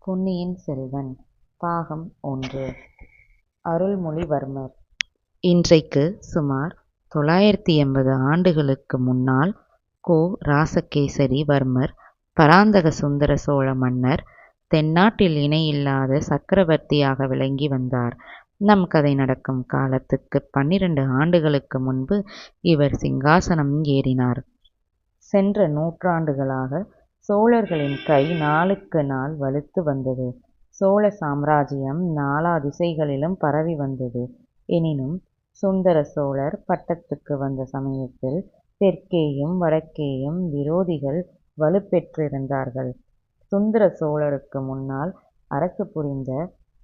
பொன்னியின் செல்வன் பாகம் 1. அருள்மொழிவர்மர். இன்றைக்கு சுமார் 980 ஆண்டுகளுக்கு முன்னால் ராசகேசரி வர்மர் பராந்தக சுந்தர சோழ மன்னர் தென்னாட்டில் இணையில்லாத சக்கரவர்த்தியாக விளங்கி வந்தார். நம் கதை நடக்கும் காலத்துக்கு 12 ஆண்டுகளுக்கு முன்பு இவர் சிங்காசனம் ஏறினார். சென்ற நூற்றாண்டுகளாக சோழர்களின் கை நாளுக்கு நாள் வலுத்து வந்தது. சோழ சாம்ராஜ்யம் நாலா திசைகளிலும் பரவி வந்தது. எனினும் சுந்தர சோழர் பட்டத்துக்கு வந்த சமயத்தில் தெற்கேயும் வடக்கேயும் விரோதிகள் வலுப்பெற்றிருந்தார்கள். சுந்தர சோழருக்கு முன்னால் அரசு புரிந்த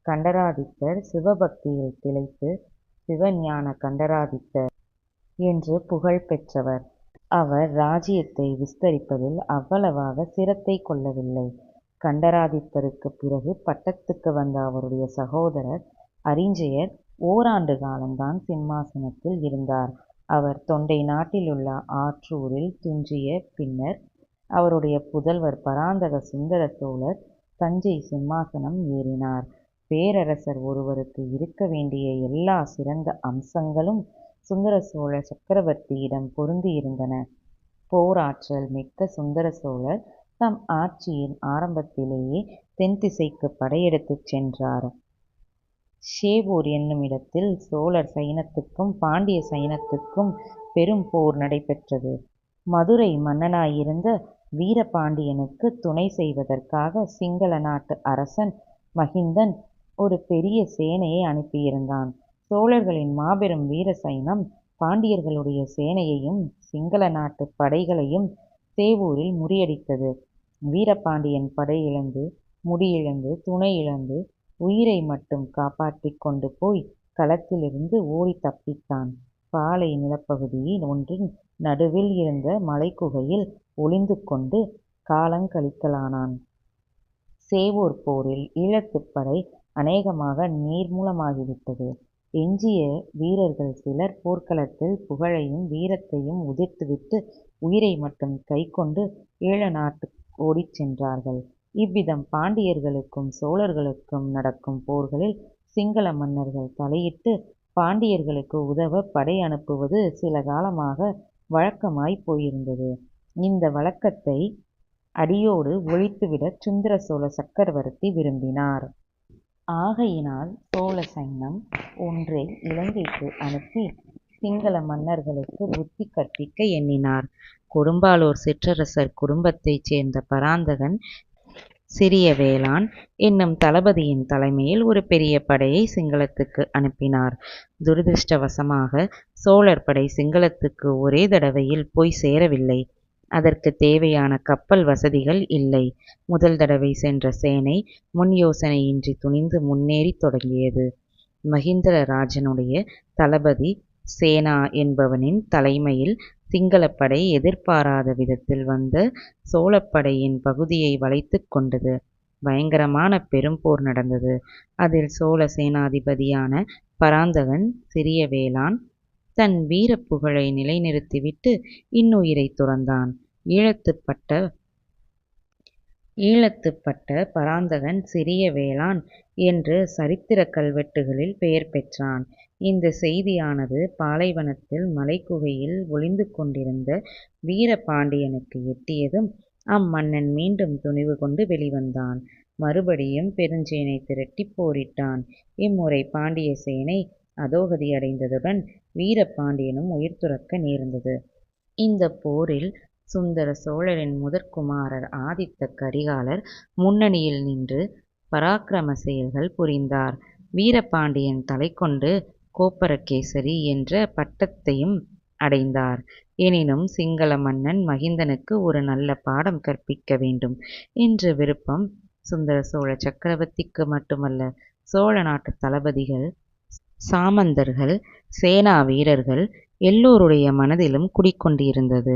கண்டராதித்தர் சிவபக்தியில் திளைத்து சிவஞான கண்டராதித்தர் என்று புகழ் பெற்றவர். அவர் ராஜ்யத்தை விஸ்தரிப்பதில் அவ்வளவாக சிரத்தை கொள்ளவில்லை. கண்டராதித்தருக்கு பிறகு பட்டத்துக்கு வந்த அவருடைய சகோதரர் அரிஞ்சயர் ஓராண்டு காலம்தான் சிம்மாசனத்தில் இருந்தார். அவர் தொண்டை நாட்டிலுள்ள ஆற்றூரில் துஞ்சிய பின்னர் அவருடைய புதல்வர் பராந்தக சுந்தர சோழர் தஞ்சை சிம்மாசனம் ஏறினார். பேரரசர் ஒருவருக்கு இருக்க வேண்டிய எல்லா சிறந்த அம்சங்களும் சுந்தர சோழ சக்கரவர்த்தியிடம் பொருந்தியிருந்தன. போராற்றல் மிக்க சுந்தர சோழர் தம் ஆட்சியின் ஆரம்பத்திலேயே தென் திசைக்கு படையெடுத்துச் சென்றார். ஷேவூர் என்னுமிடத்தில் சோழர் சைனத்துக்கும் பாண்டிய சைனத்துக்கும் பெரும் போர் நடைபெற்றது. மதுரை மன்னனாயிருந்த வீரபாண்டியனுக்கு துணை செய்வதற்காக சிங்கள நாட்டு அரசன் மகிந்தன் ஒரு பெரிய சேனையை அனுப்பியிருந்தான். சோழர்களின் மாபெரும் வீர சைனம் பாண்டியர்களுடைய சேனையையும் சிங்கள நாட்டு படைகளையும் சேவூரில் முறியடித்தது. வீரபாண்டியன் படையிழந்து முடியிழந்து துணை இழந்து உயிரை மட்டும் காப்பாற்றி கொண்டு போய் களத்திலிருந்து ஓடி தப்பித்தான். பாலை நிலப்பகுதியில் ஒன்றின் நடுவில் இருந்த மலைக்குகையில் ஒளிந்து கொண்டு காலங்கழிக்கலானான். சேவூர் போரில் ஈழத்துப்படை அநேகமாக நீர்மூலமாகிவிட்டது. எஞ்சிய வீரர்கள் சிலர் போர்க்களத்தில் புகழையும் வீரத்தையும் உதிர்த்துவிட்டு உயிரை மட்டும் கைக்கொண்டு ஈழ நாட்டு ஓடிச் சென்றார்கள். இவ்விதம் பாண்டியர்களுக்கும் சோழர்களுக்கும் நடக்கும் போர்களில் சிங்கள மன்னர்கள் தலையிட்டு பாண்டியர்களுக்கு உதவ படை அனுப்புவது சில காலமாக வழக்கமாய் போயிருந்தது. இந்த வழக்கத்தை அடியோடு ஒழித்துவிட சுந்தர சோழ சக்கரவர்த்தி விரும்பினார். ஆகையினால் சோழ சைன்யம் ஒன்றை இலங்கைக்கு அனுப்பி சிங்கள மன்னர்களுக்கு புத்தி கற்பிக்க எண்ணினார். கொடும்பாளூர் சிற்றரசர் குடும்பத்தைச் சேர்ந்த பராந்தகன் சிறிய வேளான் என்னும் தளபதியின் தலைமையில் ஒரு பெரிய படையை சிங்களத்துக்கு அனுப்பினார். துரதிருஷ்டவசமாக சோழர் படை சிங்களத்துக்கு ஒரே தடவையில் போய் சேரவில்லை. அதற்கு தேவையான கப்பல் வசதிகள் இல்லை. முதல் தடவை சென்ற சேனை முன் யோசனையின்றி துணிந்து முன்னேறி தொடங்கியது. மகிந்தராஜனுடைய தளபதி சேனா என்பவனின் தலைமையில் சிங்களப்படை எதிர்பாராத விதத்தில் வந்த சோழப்படையின் பகுதியை வளைத்து கொண்டது. பயங்கரமான பெரும்போர் நடந்தது. அதில் சோழ சேனாதிபதியான பராந்தகன் சிறிய வேளான் தன் வீரப்புகழை நிலைநிறுத்திவிட்டு இன்னுயிரை துறந்தான். ஈழத்துப்பட்ட பராந்தகன் சிறிய வேளான் என்று சரித்திர கல்வெட்டுகளில் பெயர் பெற்றான். இந்த செய்தியானது பாலைவனத்தில் மலைக்குகையில் ஒளிந்து கொண்டிருந்த வீரபாண்டியனுக்கு எட்டியதும் அம்மன்னன் மீண்டும் துணிவு கொண்டு வெளிவந்தான். மறுபடியும் பெருஞ்சேனை திரட்டி போரிட்டான். இம்முறை பாண்டிய சேனை அதோகதி அடைந்ததுடன் வீரபாண்டியனும் உயிர் துறக்க நேர்ந்தது. இந்த போரில் சுந்தர சோழரின் முதற்குமாரர் ஆதித்த கரிகாலர் முன்னணியில் நின்று பராக்கிரம செயல்கள் புரிந்தார். வீரபாண்டியன் தலை கொண்டு கோப்பரகேசரி என்ற பட்டத்தையும் அடைந்தார். எனினும் சிங்கள மன்னன் மகிந்தனுக்கு ஒரு நல்ல பாடம் கற்பிக்க வேண்டும் என்ற விருப்பம் சுந்தர சோழ சக்கரவர்த்திக்கு மட்டுமல்ல, சோழ நாட்டு தளபதிகள், சாமந்தர்கள், சேனா வீரர்கள் எல்லோருடைய மனதிலும் குடிக்கொண்டிருந்தது.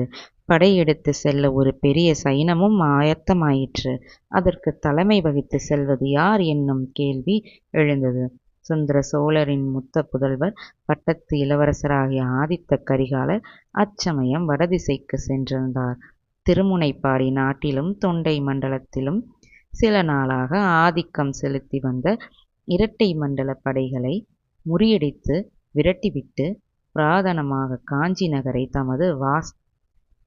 படையெடுத்து செல்ல ஒரு பெரிய சைனமும் ஆயத்தமாயிற்று. அதற்கு தலைமை வகித்து செல்வது யார் என்னும் கேள்வி எழுந்தது. சுந்தர சோழரின் மூத்த புதல்வர் பட்டத்து இளவரசராகிய ஆதித்த கரிகாலர் அச்சமயம் வடதிசைக்கு சென்றிருந்தார். திருமுனைப்பாடி நாட்டிலும் தொண்டை மண்டலத்திலும் சில நாளாக ஆதிக்கம் செலுத்தி வந்த இரட்டை மண்டல படைகளை முறியடித்து விரட்டிவிட்டு புராதனமாக காஞ்சி நகரை தமது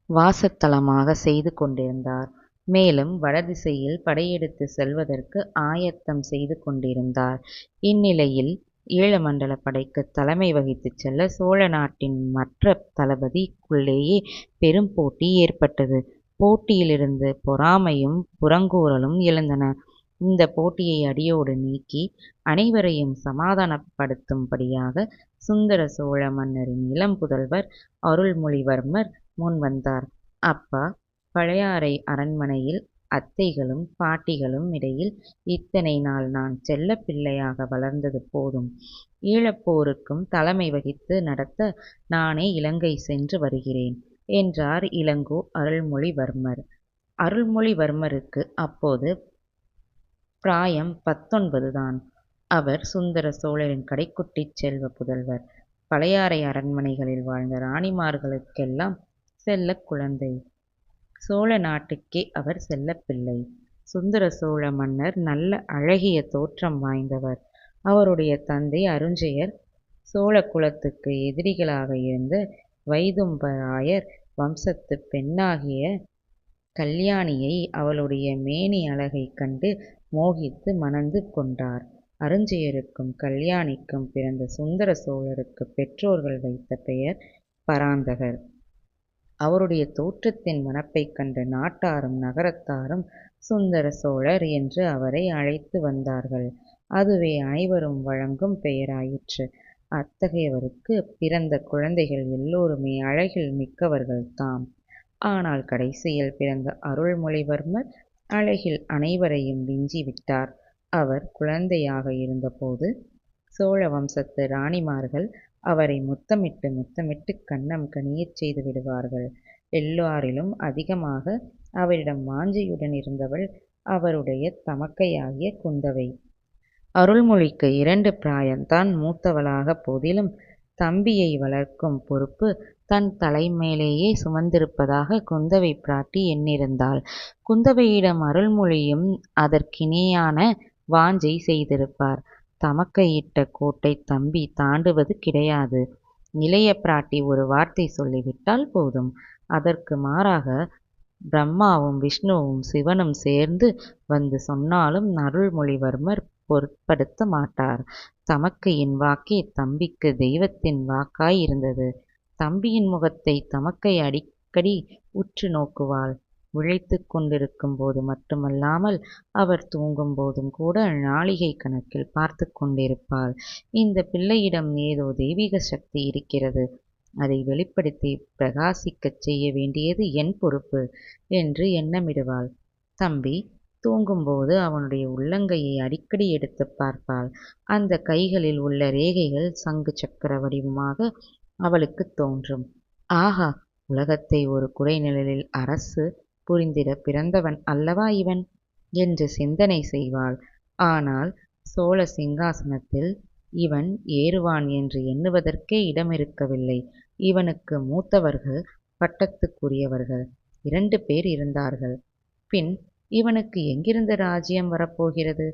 வாசத்தலமாக செய்து கொண்டிருந்தார். மேலும் வடதிசையில் படையெடுத்து செல்வதற்கு ஆயத்தம் செய்து கொண்டிருந்தார். இந்நிலையில் ஈழமண்டல படைக்கு தலைமை வகித்துச் செல்ல சோழ நாட்டின் மற்ற தளபதிக்குள்ளேயே பெரும் போட்டி ஏற்பட்டது. போட்டியிலிருந்து பொறாமையும் புறங்கூறலும் எழுந்தன. இந்த போட்டியை அடியோடு நீக்கி அனைவரையும் சமாதானப்படுத்தும்படியாக சுந்தர சோழ மன்னரின் இளம் புதல்வர் அருள்மொழிவர்மர் முன்வந்தார். அப்பா, பழையாறை அரண்மனையில் அத்தைகளும் பாட்டிகளும் இடையில் இத்தனை நாள் நான் செல்லப் பிள்ளையாக வளர்ந்தது போதும். ஈழப்போருக்கும் தலைமை வகித்து நடத்த நானே இலங்கை சென்று வருகிறேன் என்றார் இளங்கோ அருள்மொழிவர்மர். அருள்மொழிவர்மருக்கு அப்போது பிராயம் 19 தான். அவர் சுந்தர சோழரின் கடைக்குட்டிச் செல்வ புதல்வர். பழையாறை அரண்மனைகளில் வாழ்ந்த ராணிமார்களுக்கெல்லாம் செல்லக் குழந்தை. சோழ நாட்டுக்கே அவர் செல்லப்பிள்ளை. சுந்தர சோழ மன்னர் நல்ல அழகிய தோற்றம் வாய்ந்தவர். அவருடைய தந்தை அருஞ்செயர் சோழ குலத்துக்கு எதிரிகளாக இருந்த வைதும்பராயர் வம்சத்து பெண்ணாகிய கல்யாணியை அவளுடைய மேனி அழகைக் கண்டு மோகித்து மணந்து கொண்டார். அருஞ்செயருக்கும் கல்யாணிக்கும் பிறந்த சுந்தர சோழருக்கு பெற்றோர்கள் வைத்த பெயர் பராந்தகர். அவருடைய தோற்றத்தின் மணப்பைக் கண்ட நாட்டாரும் நகரத்தாரும் சுந்தர சோழர் என்று அவரை அழைத்து வந்தார்கள். அதுவே அனைவரும் வழங்கும் பெயராயிற்று. அத்தகையவருக்கு பிறந்த குழந்தைகள் எல்லோருமே அழகில் மிக்கவர்கள்தாம். ஆனால் கடைசியில் பிறந்த அருள்மொழிவர்மர் அழகில் அனைவரையும் விஞ்சிவிட்டார். அவர் குழந்தையாக இருந்தபோது சோழ வம்சத்து ராணிமார்கள் அவரை முத்தமிட்டு முத்தமிட்டு கன்னம் கனியச் செய்து விடுவார்கள். எல்லாரிலும் அதிகமாக அவரிடம் வாஞ்சையுடன் இருந்தவள் அவருடைய தமக்கையாகிய குந்தவை. அருள்மொழிக்கு 2 பிராயம்தான் மூத்தவளாக போதிலும் தம்பியை வளர்க்கும் பொறுப்பு தன் தலைமேலேயே சுமந்திருப்பதாக குந்தவை பிராட்டி எண்ணிருந்தாள். குந்தவையிடம் அருள்மொழியும் அதற்கிணையான வாஞ்சை செய்திருப்பார். தமக்கையிட்ட கோட்டை தம்பி தாண்டுவது கிடையாது. இளைய பிராட்டி ஒரு வார்த்தை சொல்லிவிட்டால் போதும். அதற்கு மாறாக பிரம்மாவும் விஷ்ணுவும் சிவனும் சேர்ந்து வந்து சொன்னாலும் அருள்மொழிவர்மர் பொருட்படுத்த மாட்டார். தமக்கையின் வாக்கே தம்பிக்கு தெய்வத்தின் வாக்காய் இருந்தது. தம்பியின் முகத்தை தமக்கை அடிக்கடி உற்று நோக்குவாள். விழித்துக் கொண்டிருக்கும் போது மட்டுமல்லாமல் அவர் தூங்கும் போதும் கூட நாழிகை கணக்கில் பார்த்து கொண்டிருப்பாள். இந்த பிள்ளையிடம் ஏதோ தெய்வீக சக்தி இருக்கிறது. அதை வெளிப்படுத்தி பிரகாசிக்கச் செய்ய வேண்டியது என் பொறுப்பு என்று எண்ணமிடுவாள். தம்பி தூங்கும்போது அவனுடைய உள்ளங்கையை அடிக்கடி எடுத்துப் பார்ப்பாள். அந்த கைகளில் உள்ள ரேகைகள் சங்கு சக்கர வடிவமாக அவளுக்குத் தோன்றும். ஆஹா, உலகத்தை ஒரு குடைநிழலில் அரசு புரிந்திட பிறந்தவன் அல்லவா இவன் என்று சிந்தனை செய்வாள். ஆனால் சோழ சிங்காசனத்தில் இவன் ஏறுவான் என்று எண்ணுவதற்கே இடமிருக்கவில்லை. இவனுக்கு மூத்தவர்கள், பட்டத்துக்குரியவர்கள் 2 பேர் இருந்தார்கள். பின் இவனுக்கு எங்கிருந்து ராஜ்யம் வரப்போகிறது?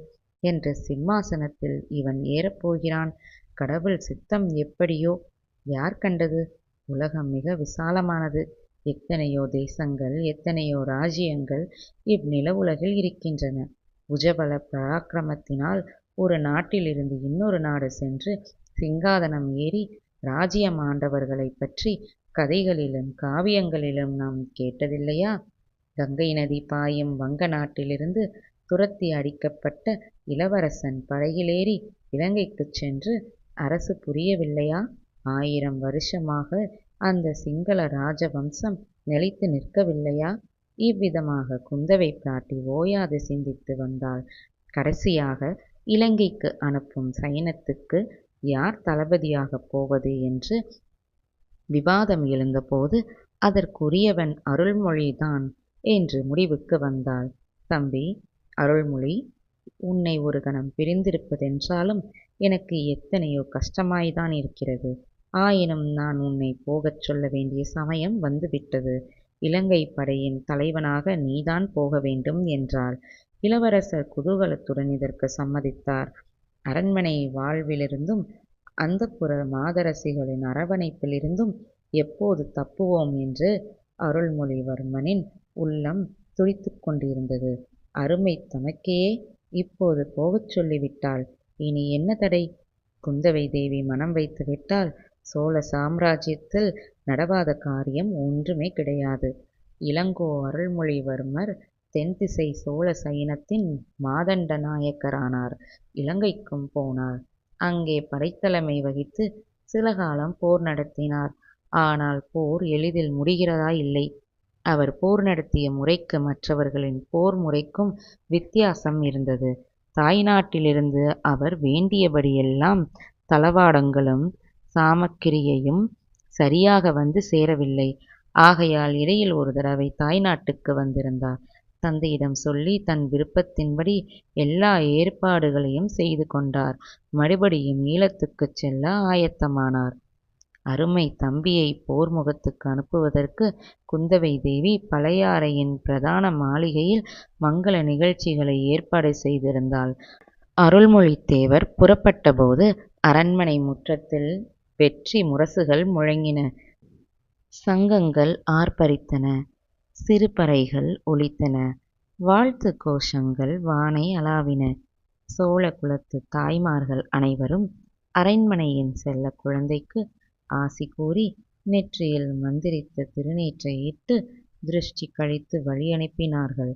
என்ற சிம்மாசனத்தில் இவன் ஏறப்போகிறான். கடவுள் சித்தம் எப்படியோ? யார் கண்டது? உலகம் மிக விசாலமானது. எத்தனையோ தேசங்கள், எத்தனையோ ராஜ்யங்கள் இவ்நில உலகில் இருக்கின்றன. புஜபல பராக்கிரமத்தினால் ஒரு நாட்டிலிருந்து இன்னொரு நாடு சென்று சிங்காதனம் ஏறி ராஜ்யம் ஆண்டவர்களைப் பற்றி கதைகளிலும் காவியங்களிலும் நாம் கேட்டதில்லையா? கங்கை நதி பாயும் வங்க நாட்டிலிருந்து துரத்தி அடிக்கப்பட்ட இளவரசன் படகிலேறி இலங்கைக்குச் சென்று அரசு புரியவில்லையா? 1000 வருஷமாக அந்த சிங்கள ராஜ வம்சம் நிலைத்து நிற்கவில்லையா? இவ்விதமாக குந்தவை பிராட்டி ஓயாது சிந்தித்து வந்தாள். கடைசியாக இலங்கைக்கு அனுப்பும் சைன்யத்துக்கு யார் தளபதியாகப் போவது என்று விவாதம் எழுந்தபோது அதற்குரியவன் அருள்மொழிதான் என்று முடிவுக்கு வந்தாள். தம்பி அருள்மொழி, உன்னை ஒரு கணம் பிரிந்திருப்பதென்றாலும் எனக்கு எத்தனையோ கஷ்டமாய்தான் இருக்கிறது. ஆயினும் நான் உன்னை போகச் சொல்ல வேண்டிய சமயம் வந்துவிட்டது. இலங்கை படையின் தலைவனாக நீதான் போக வேண்டும் என்றாள். இளவரசர் குதூகலத்துடன் இதற்கு சம்மதித்தார். அரண்மனை வாழ்விலிருந்தும் அந்தப்புர மாதரசிகளின் அரவணைப்பிலிருந்தும் எப்போது தப்புவோம் என்று அருள்மொழிவர்மனின் உள்ளம் துடித்துக் கொண்டிருந்தது. அருமை தமக்கையே இப்போது போகச் சொல்லிவிட்டாள். இனி என்ன தடை? குந்தவை தேவி மனம் வைத்து விட்டால் சோழ சாம்ராஜ்யத்தில் நடவாத காரியம் ஒன்றுமே கிடையாது. இளங்கோ அருள்மொழிவர்மர் தென்திசை சோழ சைன்யத்தின் மாதண்ட நாயக்கரானார். இலங்கைக்கும் போனார். அங்கே படைத்தலைமை வகித்து சில காலம் போர் நடத்தினார். ஆனால் போர் எளிதில் முடிகிறதா இல்லை. அவர் போர் நடத்திய முறைக்கு மற்றவர்களின் போர் முறைக்கும் வித்தியாசம் இருந்தது. தாய்நாட்டிலிருந்து அவர் வேண்டியபடியெல்லாம் தளவாடங்களும் சாமக்கிரியையும் சரியாக வந்து சேரவில்லை. ஆகையால் இடையில் ஒரு தடவை தாய்நாட்டுக்கு வந்திருந்தார். தந்தையிடம் சொல்லி தன் விருப்பத்தின்படி எல்லா ஏற்பாடுகளையும் செய்து கொண்டார். மறுபடியும் ஈழத்துக்குச் செல்ல ஆயத்தமானார். அருமை தம்பியை போர் முகத்துக்கு அனுப்புவதற்கு குந்தவை தேவி பழையாறையின் பிரதான மாளிகையில் மங்கள நிகழ்ச்சிகளை ஏற்பாடு செய்திருந்தாள். அருள்மொழித்தேவர் புறப்பட்டபோது அரண்மனை முற்றத்தில் வெற்றி முரசுகள் முழங்கின. சங்கங்கள் ஆர்ப்பரித்தன. சிறுபறைகள் ஒலித்தன. வாழ்த்து கோஷங்கள் வானை அளாவின. சோழ குலத்து தாய்மார்கள் அனைவரும் அரண்மனையின் செல்ல குழந்தைக்கு ஆசி கூறி நெற்றியில் மந்திரித்த திருநீற்றை இட்டு திருஷ்டி கழித்து வழி அனுப்பினார்கள்.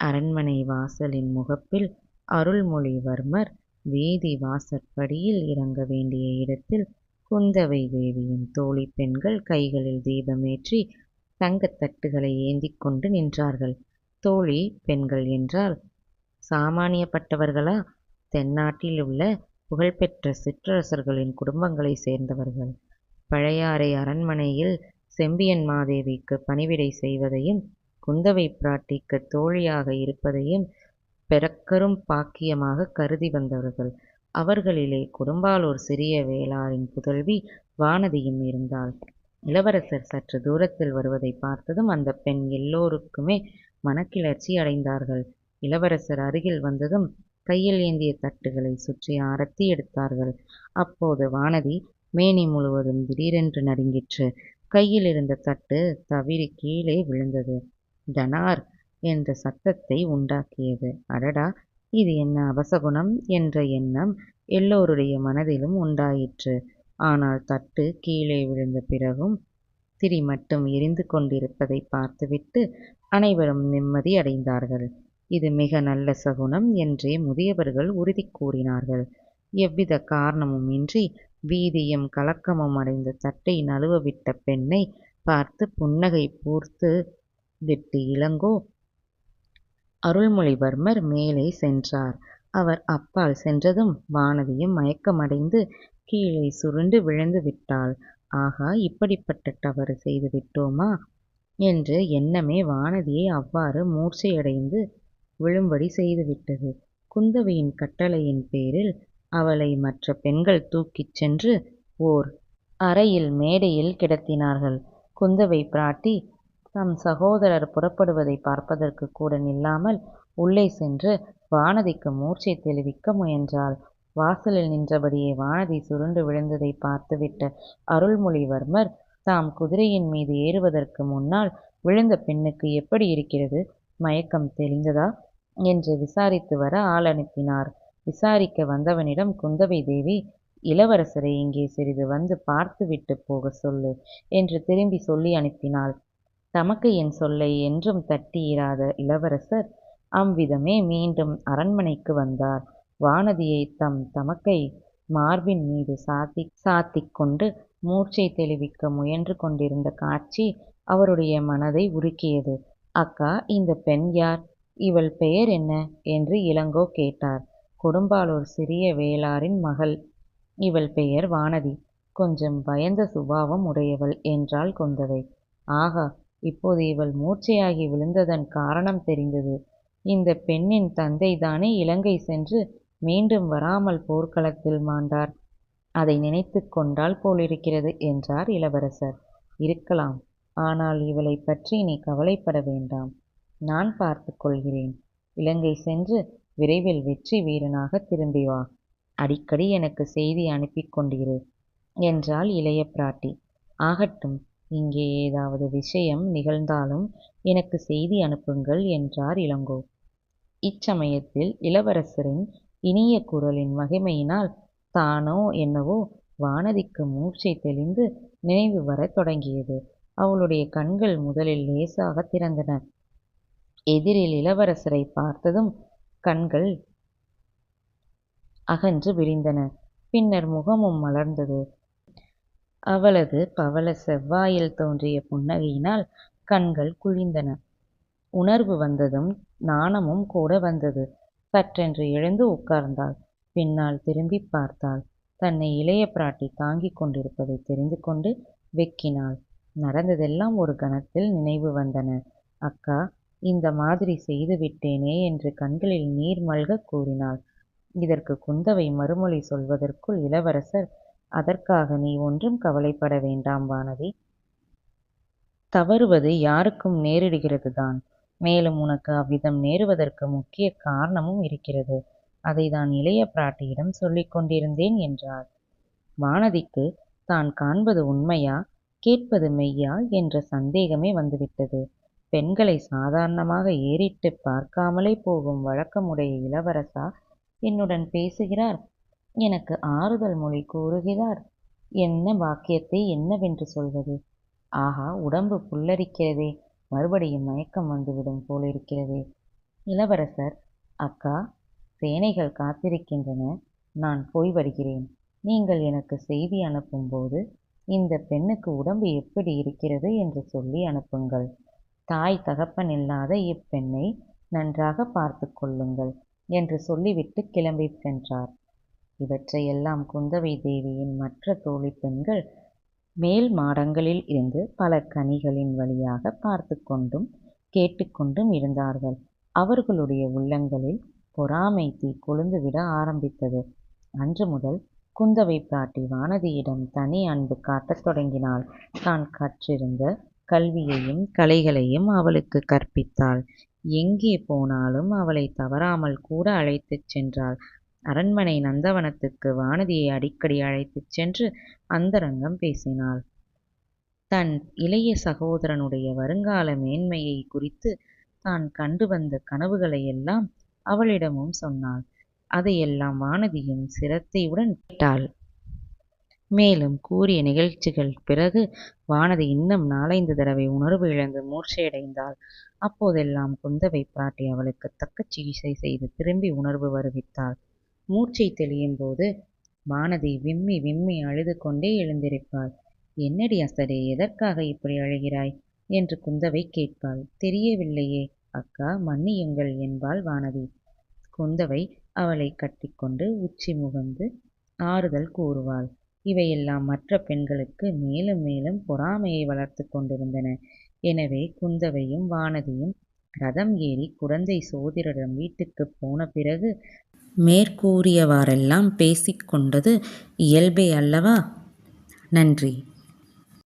அரண்மனை வாசலின் முகப்பில் அருள்மொழிவர்மர் வீதி வாசற்படியில் இறங்க வேண்டிய இடத்தில் குந்தவை தேவியின் தோழி பெண்கள் கைகளில் தீபமேற்றி தங்கத் தட்டுகளை ஏந்திக் கொண்டு நின்றார்கள். தோழி பெண்கள் என்றால் சாமானியப்பட்டவர்களா? தென்னாட்டில் உள்ள புகழ்பெற்ற சிற்றரசர்களின் குடும்பங்களைச் சேர்ந்தவர்கள். பழையாறை அரண்மனையில் செம்பியன் மாதேவிக்கு பணிவிடை செய்வதையும் குந்தவை பிராட்டிக்கு தோழியாக இருப்பதையும் பெறக்கரும் பாக்கியமாக கருதி வந்தவர்கள். அவர்களிலே கொடும்பாளூர் சிறிய வேளாரின் புதல்வி வானதியும் இருந்தாள். இளவரசர் சற்று தூரத்தில் வருவதை பார்த்ததும் அந்த பெண் எல்லோருக்குமே மனக்கிளர்ச்சி அடைந்தார்கள். இளவரசர் அருகில் வந்ததும் கையில் ஏந்திய தட்டுகளை சுற்றி ஆரத்தி எடுத்தார்கள். அப்போது வானதி மேனி முழுவதும் திடீரென்று நடுங்கிற்று. கையில் இருந்த தட்டு தவிறி கீழே விழுந்தது. டனார் என்ற சத்தத்தை உண்டாக்கியது. அடடா, இது என்ன அபசகுணம் என்ற எண்ணம் எல்லோருடைய மனதிலும் உண்டாயிற்று. ஆனால் தட்டு கீழே விழுந்த பிறகும் திரி மட்டும் எரிந்து கொண்டிருப்பதை பார்த்துவிட்டு அனைவரும் நிம்மதி அடைந்தார்கள். இது மிக நல்ல சகுனம் என்றே முதியவர்கள் உறுதி கூறினார்கள். எவ்வித காரணமும் இன்றி பீதியும் கலக்கமும் அடைந்த தட்டை நழுவவிட்ட பெண்ணை பார்த்து புன்னகை பூர்த்து விட்டு இளங்கோ அருள்மொழிவர்மர் மேலே சென்றார். அவர் அப்பால் சென்றதும் வானதியும் மயக்கமடைந்து கீழே சுருண்டு விழுந்து விட்டாள். ஆகா, இப்படிப்பட்ட தவறு செய்து விட்டோமா என்று எண்ணமே வானதியை அவ்வாறு மூர்ச்சையடைந்து விழும்படி செய்துவிட்டது. குந்தவையின் கட்டளையின் பேரில் அவளை மற்ற பெண்கள் தூக்கிச் சென்று ஓர் அறையில் மேடையில் கிடத்தினார்கள். குந்தவை பிராட்டி தம் சகோதரர் புறப்படுவதை பார்ப்பதற்கு கூட நில்லாமல் உள்ளே சென்று வானதிக்கு மூர்ச்சை தெளிவிக்க முயன்றாள். வாசலில் நின்றபடியே வானதி சுருண்டு விழுந்ததை பார்த்துவிட்ட அருள்மொழிவர்மர் தாம் குதிரையின் மீது ஏறுவதற்கு முன்னால் விழுந்த பெண்ணுக்கு எப்படி இருக்கிறது, மயக்கம் தெளிந்ததா என்று விசாரித்து வர ஆள் அனுப்பினார். விசாரிக்க வந்தவனிடம் குந்தவை தேவி, இளவரசரை இங்கே சிறிது வந்து பார்த்துவிட்டு போக சொல்லு என்று திரும்பி சொல்லி அனுப்பினாள். தமக்கையின் சொல்லை என்றும் தட்டியிராத இளவரசர் அவ்விதமே மீண்டும் அரண்மனைக்கு வந்தார். வானதியை தம் தமக்கை மார்பின் மீது சாத்திக் கொண்டு மூர்ச்சை தெளிவிக்க முயன்று கொண்டிருந்த காட்சி அவருடைய மனதை உருக்கியது. அக்கா, இந்த பெண் யார்? இவள் பெயர் என்ன என்று இளங்கோ கேட்டார். கொடும்பாளூர் சிறிய வேளாரின் மகள். இவள் பெயர் வானதி. கொஞ்சம் பயந்த சுபாவம் உடையவள் என்றாள் குந்தவை. ஆகா, இப்போது இவள் மூர்ச்சையாகி விழுந்ததன் காரணம் தெரிந்தது. இந்த பெண்ணின் தந்தைதானே இலங்கை சென்று மீண்டும் வராமல் போர்க்களத்தில் மாண்டார். அதை நினைத்து கொண்டால் போலிருக்கிறது என்றார் இளவரசர். இருக்கலாம். ஆனால் இவளை பற்றி நீ கவலைப்பட வேண்டாம். நான் பார்த்து கொள்கிறேன். இலங்கை சென்று விரைவில் வெற்றி வீரனாக திரும்பி வா. அடிக்கடி எனக்கு செய்தி அனுப்பிக் கொண்டிரு என்றாள் இளைய பிராட்டி. ஆகட்டும், இங்கே ஏதாவது விஷயம் நிகழ்ந்தாலும் எனக்கு செய்தி அனுப்புங்கள் என்றார் இளங்கோ. இச்சமயத்தில் இளவரசரின் இனிய குரலின் மகிமையினால் தானோ என்னவோ வானதிக்கு மூர்ச்சை தெளிந்து நினைவு வரத் தொடங்கியது. அவளுடைய கண்கள் முதலில் லேசாக திறந்தன. எதிரில் இளவரசரை பார்த்ததும் கண்கள் அகன்று விரிந்தன. பின்னர் முகமும் மலர்ந்தது. அவளது பவள செவ்வாயில் தோன்றிய புன்னகையினால் கண்கள் குழிந்தன. உணர்வு வந்ததும் நாணமும் கூட வந்தது. சற்றென்று எழுந்து உட்கார்ந்தாள். பின்னால் திரும்பி பார்த்தாள். தன்னை இளைய பிராட்டி தாங்கிக் கொண்டிருப்பதை தெரிந்து கொண்டு வெக்கினாள். நடந்ததெல்லாம் ஒரு கணத்தில் நினைவு வந்தன. அக்கா, இந்த மாதிரி செய்து விட்டேனே என்று கண்களில் நீர் மல்க கூறினாள். இதற்கு குந்தவை மறுமொழி சொல்வதற்குள் இளவரசர், அதற்காக நீ ஒன்றும் கவலைப்பட வேண்டாம் வானதி. தவறுவது யாருக்கும் நேரிடுகிறதுதான். மேலும் உனக்கு அவ்விதம் நேருவதற்கு முக்கிய காரணமும் இருக்கிறது. அதை தான் இளைய பிராட்டியிடம் சொல்லிக் கொண்டிருந்தேன் என்றார். வானதிக்கு தான் காண்பது உண்மையா, கேட்பது மெய்யா என்ற சந்தேகமே வந்துவிட்டது. பெண்களை சாதாரணமாக ஏறிட்டு பார்க்காமலே போகும் வழக்கமுடைய இளவரசா என்னுடன் பேசுகிறார், எனக்கு ஆறுதல் மொழி கூறுகிறார். என்ன வாக்கியத்தை என்னவென்று சொல்வது? ஆஹா, உடம்பு புல்லரிக்கிறதே, மறுபடியும் மயக்கம் வந்துவிடும் போலிருக்கிறதே. இளவரசர், அக்கா, சேனைகள் காத்திருக்கின்றன, நான் போய் வருகிறேன். நீங்கள் எனக்கு செய்தி அனுப்பும்போது இந்த பெண்ணுக்கு உடம்பு எப்படி இருக்கிறது என்று சொல்லி அனுப்புங்கள். தாய் தகப்பன் இல்லாத இப்பெண்ணை நன்றாக பார்த்து கொள்ளுங்கள் என்று சொல்லிவிட்டு கிளம்பி சென்றார். இவற்றையெல்லாம் குந்தவை தேவியின் மற்ற தோழி பெண்கள் மேல் மாடங்களில் இருந்து பல கனிகளின் வழியாக பார்த்து கொண்டும் கேட்டுக்கொண்டும் இருந்தார்கள். அவர்களுடைய உள்ளங்களில் பொறாமை தீ கொழுந்துவிட ஆரம்பித்தது. அன்று முதல் குந்தவை பிராட்டி வானதியிடம் தனி அன்பு காட்டத் தொடங்கினாள். தான் கற்றிருந்த கல்வியையும் கலைகளையும் அவளுக்கு கற்பித்தாள். எங்கே போனாலும் அவளை தவறாமல் கூட அழைத்துச் சென்றாள். அரண்மனை நந்தவனத்துக்கு வானதியை அடிக்கடி அழைத்துச் சென்று அந்தரங்கம் பேசினாள். தன் இளைய சகோதரனுடைய வருங்கால மேன்மையை குறித்து தான் கண்டு வந்த கனவுகளையெல்லாம் அவளிடமும் சொன்னாள். அதையெல்லாம் வானதியும் சிரத்தையுடன் கேட்டாள். மேலும் கூறிய நிகழ்ச்சிகள் பிறகு வானதி இன்னும் 4-5 தடவை உணர்வு இழந்து மூர்ச்சையடைந்தாள். அப்போதெல்லாம் குந்தவை பிராட்டி அவளுக்கு தக்க சிகிச்சை செய்து திரும்பி உணர்வு வருவித்தாள். மூர்ச்சை தெளியும் போது வானதி விம்மி விம்மி அழுது கொண்டே எழுந்திருப்பாள். என்னடி அசடே, எதற்காக இப்படி அழுகிறாய் என்று குந்தவை கேட்பாள். தெரியவில்லையே அக்கா, மன்னியுங்கள் என்பாள் வானதி. குந்தவை அவளை கட்டிக்கொண்டு உச்சி முகந்து ஆறுதல் கூறுவாள். இவையெல்லாம் மற்ற பெண்களுக்கு மேலும் மேலும் பொறாமையை வளர்த்து கொண்டிருந்தன. எனவே குந்தவையும் வானதியும் ரதம் ஏறி குடந்தை சோதிடரிடம் வீட்டுக்குப் போன பிறகு மேற்கூறியவாறெல்லாம் பேசிக்கொண்டது இயல்பே அல்லவா? நன்றி.